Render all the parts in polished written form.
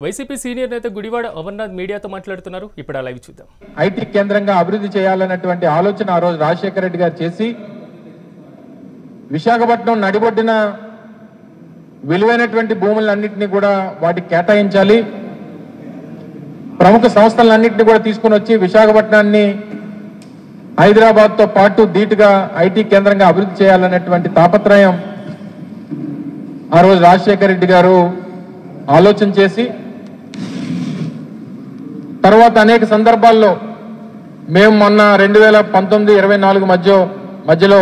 YCP senior నేత గుడివాడ అమర్నాథ్ మీడియాతో మాట్లాడుతున్నారు. ఇప్పుడు ఆ లైవ్ చూద్దాం. ఐటీ కేంద్రంగా అభివృద్ధి చేయాలన్నటువంటి ఆలోచన ఆ రోజు రాజశేఖర రెడ్డి గారు చేసి విశాఖపట్నం నడిబొడ్డిన విలువైనటువంటి భూములన్నింటినీ కూడా వాటికి కేటాయించాలి, ప్రముఖ సంస్థలన్నింటినీ కూడా తీసుకుని వచ్చి విశాఖపట్నాన్ని హైదరాబాద్తో పాటు ధీటుగా ఐటీ కేంద్రంగా అభివృద్ధి చేయాలన్నటువంటి తాపత్రయం ఆ రోజు రాజశేఖర రెడ్డి గారు ఆలోచన చేసి తర్వాత అనేక సందర్భాల్లో మేము మొన్న 2019-24 మధ్యలో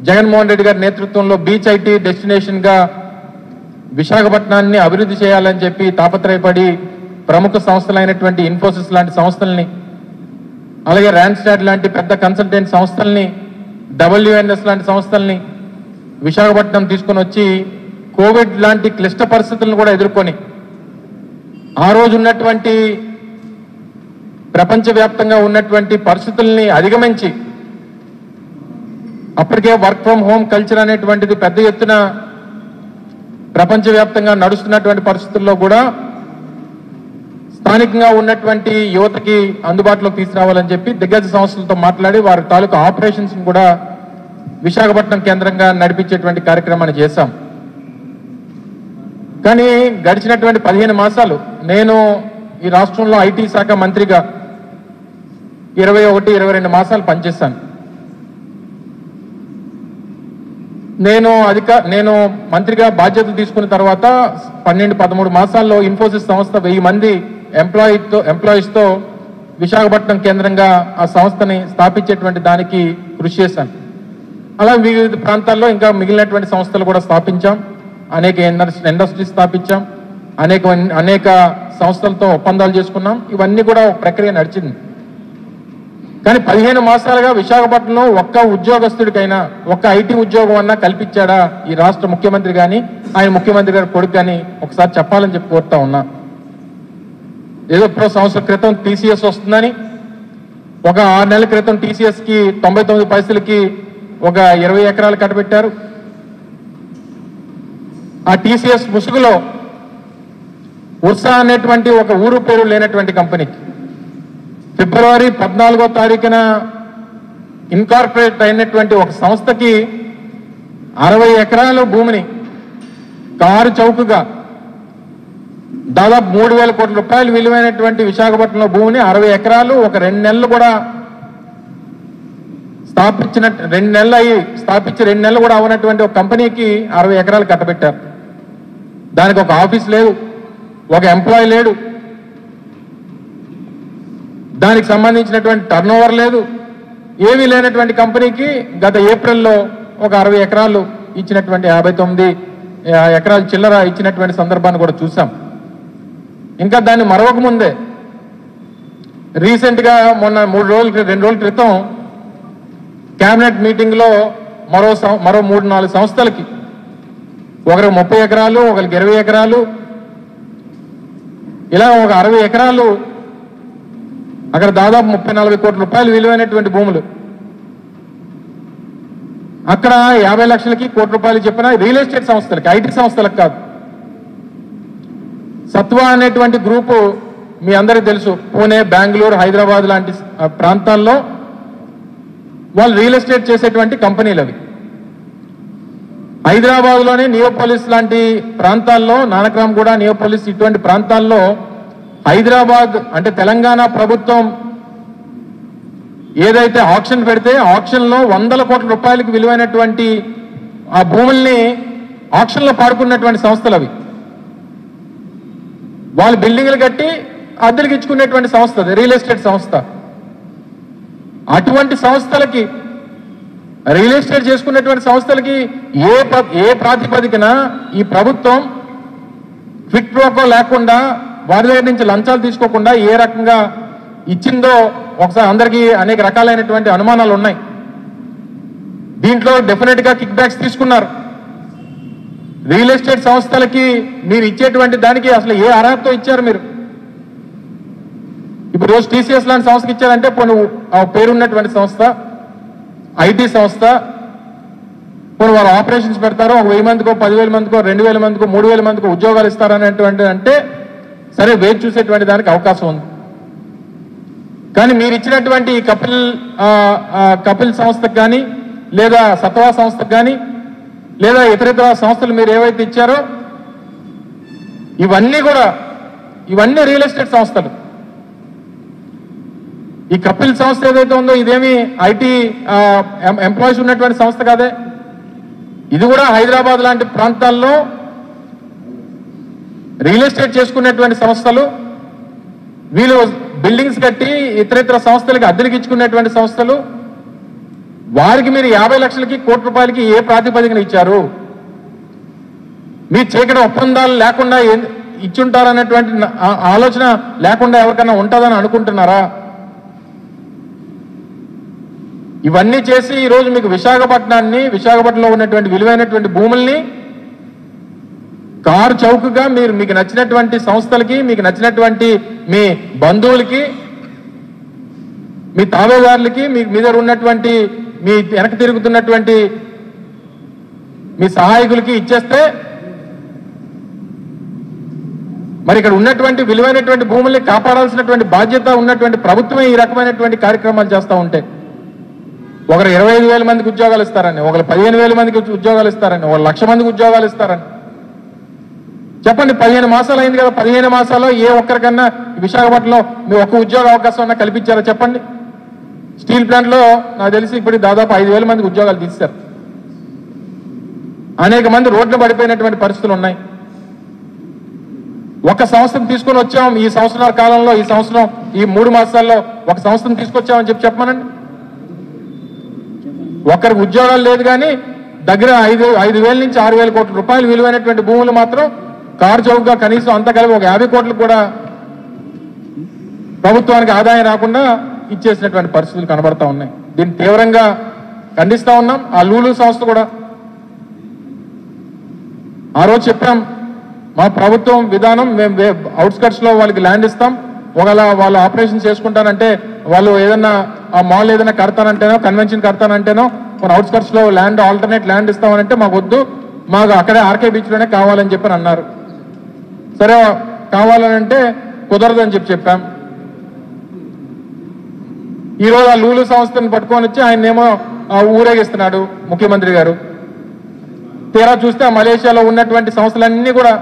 జగన్మోహన్ రెడ్డి గారి నేతృత్వంలో బీచ్ ఐటీ డెస్టినేషన్గా విశాఖపట్నాన్ని అభివృద్ధి చేయాలని చెప్పి తాపత్రయపడి ప్రముఖ సంస్థలైనటువంటి ఇన్ఫోసిస్ లాంటి సంస్థల్ని, అలాగే ర్యాన్స్టాడ్ లాంటి పెద్ద కన్సల్టెంట్ సంస్థల్ని, WNS లాంటి సంస్థల్ని విశాఖపట్నం తీసుకొని వచ్చి కోవిడ్ లాంటి క్లిష్ట పరిస్థితులను కూడా ఎదుర్కొని ఆ రోజు ఉన్నటువంటి ప్రపంచవ్యాప్తంగా ఉన్నటువంటి పరిస్థితుల్ని అధిగమించి అప్పటికే వర్క్ ఫ్రమ్ హోమ్ కల్చర్ అనేటువంటిది పెద్ద ఎత్తున ప్రపంచవ్యాప్తంగా నడుస్తున్నటువంటి పరిస్థితుల్లో కూడా స్థానికంగా ఉన్నటువంటి యువతకి అందుబాటులోకి తీసుకురావాలని చెప్పి దిగ్గజ సంస్థలతో మాట్లాడి వారి తాలూకు ఆపరేషన్స్ కూడా విశాఖపట్నం కేంద్రంగా నడిపించేటువంటి కార్యక్రమాన్ని చేశాం. కానీ గడిచినటువంటి 15 మాసాలు నేను ఈ రాష్ట్రంలో ఐటీ శాఖ మంత్రిగా 21-22 మాసాలు పనిచేశాను. నేను మంత్రిగా బాధ్యతలు తీసుకున్న తర్వాత 12-13 మాసాల్లో ఇన్ఫోసిస్ సంస్థ 1000 మంది ఎంప్లాయీస్తో విశాఖపట్నం కేంద్రంగా ఆ సంస్థని స్థాపించేటువంటి దానికి కృషి చేశాను. అలా వివిధ ప్రాంతాల్లో ఇంకా మిగిలినటువంటి సంస్థలు కూడా స్థాపించాం, అనేక ఇండస్ట్రీస్ స్థాపించాం, అనేక సంస్థలతో ఒప్పందాలు చేసుకున్నాం. ఇవన్నీ కూడా ఒక ప్రక్రియ నడిచింది. కానీ 15 మాసాలుగా విశాఖపట్నంలో ఒక్క ఉద్యోగస్తుడికైనా ఒక్క ఐటీ ఉద్యోగం అన్నా కల్పించాడా ఈ రాష్ట్ర ముఖ్యమంత్రి కానీ ఆయన ముఖ్యమంత్రి గారి కొడుకు కానీ ఒకసారి చెప్పాలని చెప్పి కోరుతా ఉన్నా. ఏదో ఇప్పుడు సంవత్సరం క్రితం TCS వస్తుందని ఒక 6 నెలల క్రితం TCSకి 99 పైసలకి ఒక 20 ఎకరాలు కట్టబెట్టారు. ఆ TCS ముసుగులో ఉర్సా అనేటువంటి ఒక ఊరు పేరు లేనటువంటి కంపెనీకి ఫిబ్రవరి 14వ తారీఖున ఇన్కార్పొరేట్ అయినటువంటి ఒక సంస్థకి 60 ఎకరాల భూమిని కారు చౌకగా దాదాపు 3,000 కోట్ల రూపాయలు విలువైనటువంటి విశాఖపట్నంలో భూమిని 60 ఎకరాలు ఒక 2 నెలలు కూడా స్థాపించి 2 నెలలు కూడా అవనటువంటి ఒక కంపెనీకి 60 ఎకరాలు కట్టబెట్టారు. దానికి ఒక ఆఫీస్ లేదు, ఒక ఎంప్లాయీ లేడు, దానికి సంబంధించినటువంటి టర్నోవర్ లేదు, ఏమీ లేనటువంటి కంపెనీకి గత ఏప్రిల్లో ఒక 60 ఎకరాలు ఇచ్చినటువంటి 59 ఎకరాల చిల్లర ఇచ్చినటువంటి సందర్భాన్ని కూడా చూసాం. ఇంకా దాన్ని మరొక ముందే రీసెంట్గా మొన్న 2 రోజుల క్రితం క్యాబినెట్ మీటింగ్లో మరో 3-4 సంస్థలకి ఒకరికి 30 ఎకరాలు, ఒకరికి 20 ఎకరాలు, ఇలా ఒక 60 ఎకరాలు అక్కడ దాదాపు 30-40 కోట్ల రూపాయలు విలువైనటువంటి భూములు, అక్కడ 50 లక్షలకి 1 కోటి రూపాయలు చెప్పిన రియల్ ఎస్టేట్ సంస్థలకి, ఐటీ సంస్థలకు కాదు. సత్వా అనేటువంటి గ్రూపు మీ అందరికీ తెలుసు, పూణే, బెంగళూరు, హైదరాబాద్ లాంటి ప్రాంతాల్లో వాళ్ళు రియల్ ఎస్టేట్ చేసేటువంటి కంపెనీలు అవి. హైదరాబాద్లోనే నియోపోలిస్ లాంటి ప్రాంతాల్లో, నానక్రామ్గూడ, నియోపోలిస్ ఇటువంటి ప్రాంతాల్లో హైదరాబాద్ అంటే తెలంగాణ ప్రభుత్వం ఏదైతే ఆక్షన్ పెడితే ఆక్షన్లో 100 కోట్ల రూపాయలకు విలువైనటువంటి ఆ భూముల్ని ఆక్షన్లో పాడుకున్నటువంటి సంస్థలు అవి. వాళ్ళు బిల్డింగ్లు కట్టి అద్దెలకు ఇచ్చుకునేటువంటి సంస్థ అది, రియల్ ఎస్టేట్ సంస్థ. అటువంటి సంస్థలకి, రియల్ ఎస్టేట్ చేసుకున్నటువంటి సంస్థలకి ఏ ప్రాతిపదికన ఈ ప్రభుత్వం క్విక్ ప్రోకో లేకుండా వారి దగ్గర నుంచి లంచాలు తీసుకోకుండా ఏ రకంగా ఇచ్చిందో ఒకసారి అందరికీ అనేక రకాలైనటువంటి అనుమానాలు ఉన్నాయి. దీంట్లో డెఫినెట్గా కిక్ బ్యాక్స్ తీసుకున్నారు. రియల్ ఎస్టేట్ సంస్థలకి మీరు ఇచ్చేటువంటి దానికి అసలు ఏ అర్హతతో ఇచ్చారు మీరు? ఇప్పుడు రోజు TCS లాంటి సంస్థకి ఇచ్చారంటే పేరున్నటువంటి సంస్థ, ఐటీ సంస్థ, వారు ఆపరేషన్స్ పెడతారో 1000 మందికో, 10,000 మందికో, 2,000 మందికో, 3,000 మందికో ఉద్యోగాలు ఇస్తారనేటువంటి అంటే సరే వేచి చూసేటువంటి దానికి అవకాశం ఉంది. కానీ మీరు ఇచ్చినటువంటి కపిల్ సంస్థకు కానీ లేదా సత్వా సంస్థకు కానీ లేదా ఇతర సంస్థలు మీరు ఏవైతే ఇచ్చారో ఇవన్నీ రియల్ ఎస్టేట్ సంస్థలు. ఈ కపిల్ సంస్థ ఏదైతే ఉందో ఇదేమి ఐటీ ఎంప్లాయీస్ ఉన్నటువంటి సంస్థ కాదే. ఇది కూడా హైదరాబాద్ లాంటి ప్రాంతాల్లో రియల్ ఎస్టేట్ చేసుకునేటువంటి సంస్థలు. వీళ్ళు బిల్డింగ్స్ కట్టి ఇతర సంస్థలకి అద్దెలకు ఇచ్చుకునేటువంటి సంస్థలు. వారికి మీరు 50 లక్షలకి ₹1 కోటి ఏ ప్రాతిపదికన ఇచ్చారు? మీ చీకటి ఒప్పందాలు లేకుండా ఇచ్చుంటారనేటువంటి ఆలోచన లేకుండా ఎవరికైనా ఉంటుందని అనుకుంటున్నారా? ఇవన్నీ చేసి ఈరోజు మీకు విశాఖపట్నంలో ఉన్నటువంటి విలువైనటువంటి భూముల్ని కారు చౌకగా మీకు నచ్చినటువంటి సంస్థలకి, మీకు నచ్చినటువంటి మీ బంధువులకి, మీ తావేదారులకి, మీ మీద ఉన్నటువంటి మీ వెనక తిరుగుతున్నటువంటి మీ సహాయకులకి ఇచ్చేస్తే మరి ఇక్కడ ఉన్నటువంటి విలువైనటువంటి భూముల్ని కాపాడాల్సినటువంటి బాధ్యత ఉన్నటువంటి ప్రభుత్వమే ఈ రకమైనటువంటి కార్యక్రమాలు చేస్తూ ఉంటే ఒకరు 25,000 మందికి ఉద్యోగాలు ఇస్తారని, ఒకరు 15,000 మందికి ఉద్యోగాలు ఇస్తారని, 1,00,000 మందికి ఉద్యోగాలు ఇస్తారని చెప్పండి. 15 మాసాలు అయింది కదా. 15 మాసాల్లో ఏ ఒక్కరికన్నా విశాఖపట్నంలో మీ ఒక్క ఉద్యోగ అవకాశం అన్నా కల్పించారా చెప్పండి? స్టీల్ ప్లాంట్లో నాకు తెలిసి ఇప్పుడు దాదాపు 5,000 మందికి ఉద్యోగాలు తీశారు. అనేక మంది రోడ్లు పడిపోయినటువంటి పరిస్థితులు ఉన్నాయి. ఒక సంస్థను తీసుకొని వచ్చాం ఈ సంవత్సరాల కాలంలో, ఈ సంవత్సరం ఈ 3 మాసాల్లో ఒక సంస్థను తీసుకొచ్చామని చెప్పమనండి. ఒక్కరికి ఉద్యోగాలు లేదు కానీ దగ్గర 5,000 నుంచి 6,000 కోట్ల రూపాయలు విలువైనటువంటి భూములు మాత్రం కారు చౌకగా కనీసం అంత కలిపి ఒక 50 కోట్లకు కూడా ప్రభుత్వానికి ఆదాయం రాకుండా ఇచ్చేసినటువంటి పరిస్థితులు కనబడతా ఉన్నాయి. దీన్ని తీవ్రంగా ఖండిస్తా ఉన్నాం. ఆ లూలు సంస్థ కూడా ఆ రోజు చెప్పాం, మా ప్రభుత్వం విధానం మేము అవుట్స్కట్స్ లో వాళ్ళకి ల్యాండ్ ఇస్తాం. ఒకవేళ వాళ్ళు ఆపరేషన్ చేసుకుంటానంటే, వాళ్ళు ఏదన్నా ఆ మాల్ ఏదైనా కడతానంటేనో, కన్వెన్షన్ కడతానంటేనో, మన అవుట్స్కట్స్ లో ల్యాండ్ ఆల్టర్నేట్ ల్యాండ్ ఇస్తామనంటే మాకు వద్దు, మాకు అక్కడే ఆర్కే బీచ్ లోనే కావాలని చెప్పి అన్నారు. సరే కావాలనంటే కుదరదని చెప్పాం. ఈరోజు ఆ లూలు సంస్థను పట్టుకొని వచ్చి ఆయన్నేమో ఊరేగిస్తున్నాడు ముఖ్యమంత్రి గారు. తీరా చూస్తే ఆ మలేషియాలో ఉన్నటువంటి సంస్థలన్నీ కూడా,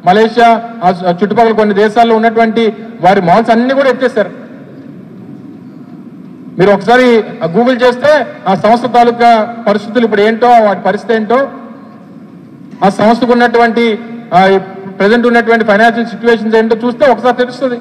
మలేషియా ఆ చుట్టుపక్కల కొన్ని దేశాల్లో ఉన్నటువంటి వారి మాల్స్ అన్ని కూడా ఎత్తేసారు. మీరు ఒకసారి గూగుల్ చేస్తే ఆ సంస్థ తాలూకా పరిస్థితులు ఇప్పుడు ఏంటో, వాటి పరిస్థితి ఏంటో, ఆ సంస్థకు ఉన్నటువంటి ప్రజెంట్ ఉన్నటువంటి ఫైనాన్షియల్ సిచ్యువేషన్స్ ఏంటో చూస్తే ఒకసారి తెలుస్తుంది.